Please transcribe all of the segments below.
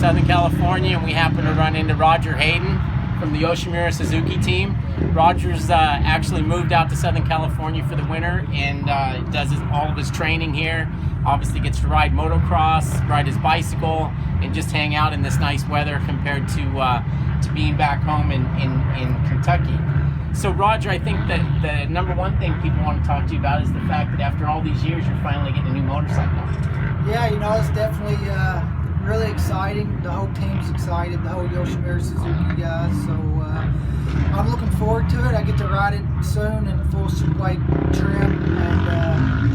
Southern California, and we happen to run into Roger Hayden from the RogerHayden Suzuki team. Roger's actually moved out to Southern California for the winter and does all of his training here. Obviously gets to ride motocross, ride his bicycle, and just hang out in this nice weather compared to being back home in Kentucky. So Roger, I think that the number one thing people want to talk to you about is the fact that after all these years, you're finally getting a new motorcycle. Yeah, you know, it's definitely really exciting. The whole team's excited, the whole RogerHayden Suzuki guys. So I'm looking forward to it. I get to ride it soon in full white trim, and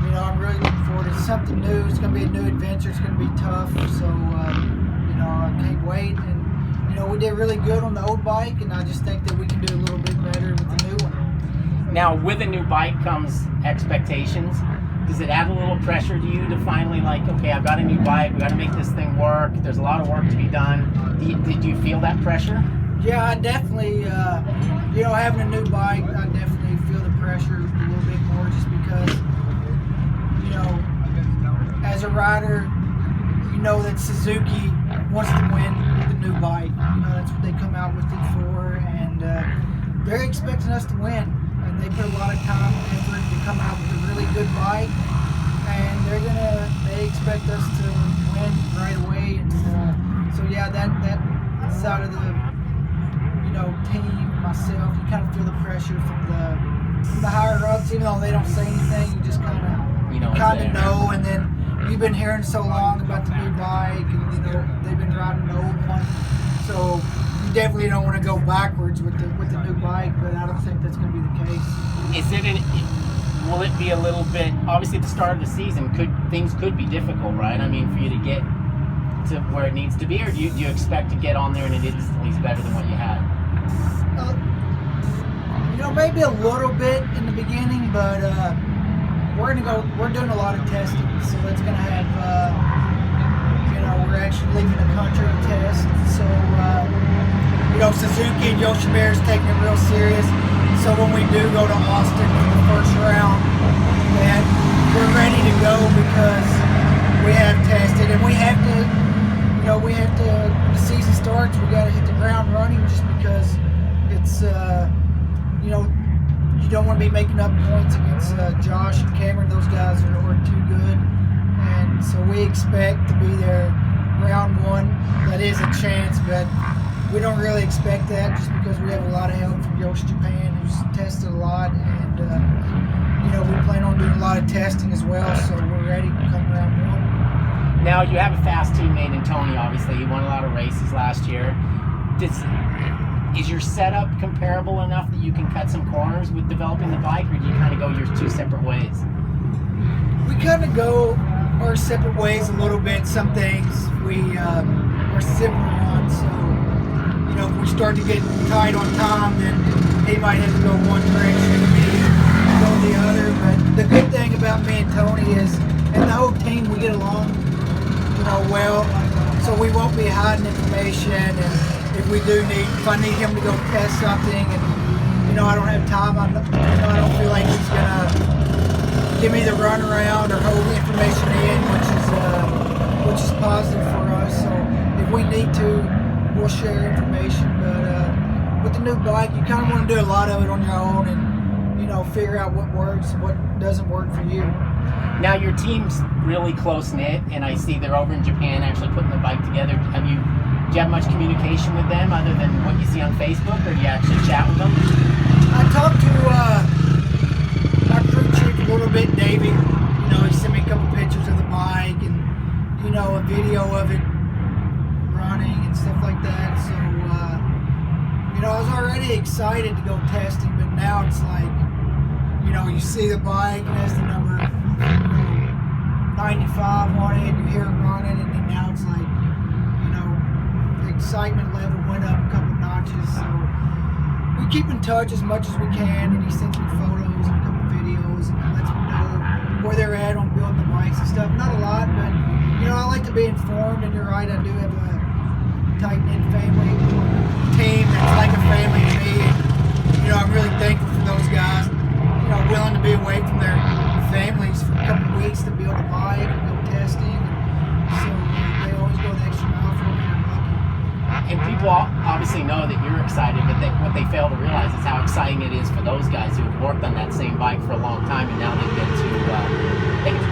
you know, I'm really looking forward. It's something new. It's going to be a new adventure. It's going to be tough. So you know, I can't wait. And you know, we did really good on the old bike, and I just think that we can do a little bit better with the new one. Now, with a new bike comes expectations. Does it add a little pressure to you to finally, like, okay, I've got a new bike, we got to make this thing work, there's a lot of work to be done. Did you feel that pressure? Yeah, I definitely, you know, having a new bike, I definitely feel the pressure a little bit more just because, you know, as a rider, you know that Suzuki wants to win with the new bike. You know, that's what they come out with it for, and they're expecting us to win. And they put a lot of time and effort to come out with a really good bike, and they expect us to win right away. And so yeah, that side of the, you know, team, myself, you kind of feel the pressure from the higher ups, even though they don't say anything. You just kind of know, and then you've been hearing so long about the new bike, and you know they've been riding the old one, so you definitely don't want to go backwards with the new bike. But I don't think that's going to be the case. Will it be a little bit? Obviously, at the start of the season, things could be difficult, right? I mean, for you to get to where it needs to be, or do you expect to get on there and it instantly is better than what you had? You know, maybe a little bit in the beginning, but we're doing a lot of testing, so it's gonna have, you know, we're actually leaving the country to test. So, you know, Suzuki and RogerHayden's taking it real serious. So when we do go to Austin for the first round, man, we're ready to go because we have tested, and we have to, you know, when the season starts, we got to hit the ground running, just because it's, you know, you don't want to be making up points against Josh and Cameron. Those guys are too good, and so we expect to be there round one. That is a chance, but we don't really expect that, just because we have a lot of help from Yosh Japan, who's tested a lot, and you know, we plan on doing a lot of testing as well, so we're ready to come round one. Now, you have a fast teammate in Tony, obviously. He won a lot of races last year. Is your setup comparable enough that you can cut some corners with developing the bike, or do you kind of go your two separate ways? We kind of go our separate ways a little bit. Some things we are similar on, so you know, if we start to get tight on time, then he might have to go one direction and me go the other. But the good thing about me and Tony is, and the whole team, we get along, you know, well. So we won't be hiding information, and if I need him to go test something, and you know, I don't have time, I don't feel like he's gonna give me the runaround or hold the information in, which is positive for us. So if we need to, we'll share information. But with the new bike, you kind of want to do a lot of it on your own, and you know, figure out what works and what doesn't work for you. Now, your team's really close knit, and I see they're over in Japan actually putting the bike together. Do you have much communication with them other than what you see on Facebook, or do you actually chat with them? I talked to our crew chief a little bit, Davey. You know, he sent me a couple pictures of the bike and, you know, a video of it running and stuff like that. So, you know, I was already excited to go testing, but now it's like, you know, you see the bike and it has the number 95 on it, you hear it running, and then now it's like, you know, the excitement level went up a couple notches. So we keep in touch as much as we can, and he sends me photos and a couple videos and lets me know where they're at on building the bikes and stuff. Not a lot, but you know, I like to be informed, and you're right, I do have a tight-knit family team that's like a family to me. And, you know, I'm really thankful for those guys, you know, willing to be away from their families for a couple of weeks to build a bike and go testing. So they always go an extra mile for me. I'm lucky. And people obviously know that you're excited, but what they fail to realize is how exciting it is for those guys who have worked on that same bike for a long time, and now they get to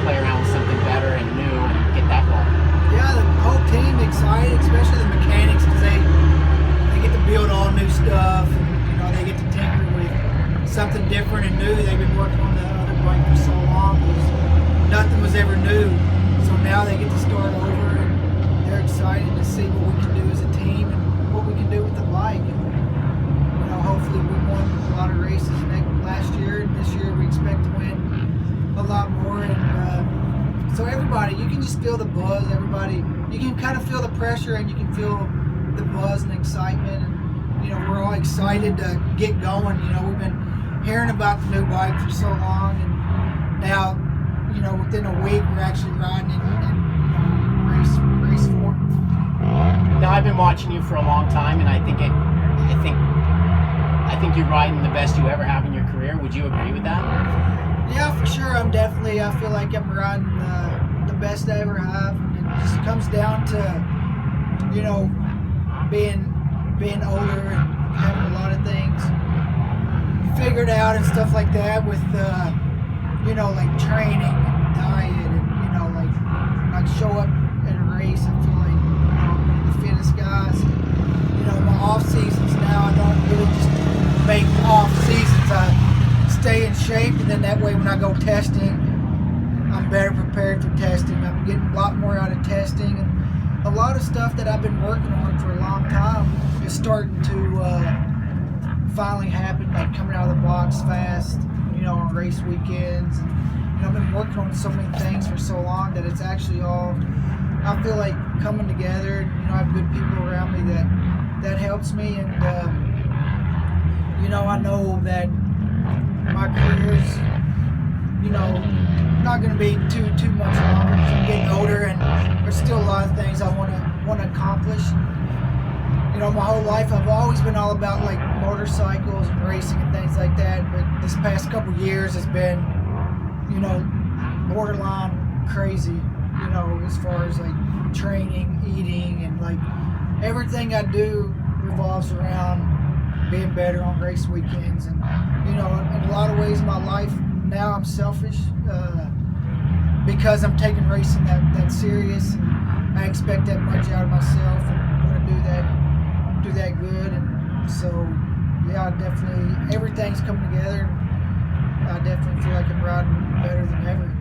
play around with something better and new and get that going. Yeah, the whole team excited, especially the mechanics, because they get to build all new stuff. And, you know, they get to tinker with something different and new. They've been working on the other bike for so long. Nothing was ever new. So now they get to start over, and they're excited to see what we can do as a team and what we can do with the bike. And, you know, hopefully we won a lot of races last year, and this year we expect to win a lot more. And so everybody, you can just feel the buzz. Everybody, you can kind of feel the pressure, and you can feel the buzz and excitement. And, you know, we're all excited to get going. You know, we've been hearing about the new bike for so long, and now, you know, within a week we're actually riding in race 4. Now, I've been watching you for a long time, and I think you're riding the best you ever have in your career. Would you agree with that? Yeah, for sure. I feel like I'm riding the best I ever have. And it just comes down to, you know, being older and having a lot of things figured out and stuff like that with, you know, like training and diet, and, you know, like show up at a race and feel like, you know, I'm one of the fittest guys. And, you know, my off seasons now, I don't really just make off seasons. I stay in shape, and then that way when I go testing, I'm better prepared for testing. I'm getting a lot more out of testing, and a lot of stuff that I've been working on for a long time is starting to finally happen, like coming out of the box fast, you know, on race weekends. And, you know, I've been working on so many things for so long that it's actually all, I feel like, coming together. You know, I have good people around me that helps me, and you know, I know that my career's, you know, not going to be too much longer because I'm getting older, and there's still a lot of things I want to accomplish. You know, my whole life I've always been all about like motorcycles and racing and things like that, but this past couple years has been, you know, borderline crazy, you know, as far as like training, eating, and like everything I do revolves around being better on race weekends. And, you know, in a lot of ways in my life now I'm selfish because I'm taking racing that serious, and I expect that much out of myself, and want to do that good. And so, yeah, definitely everything's coming together, and I definitely feel like I'm riding better than ever.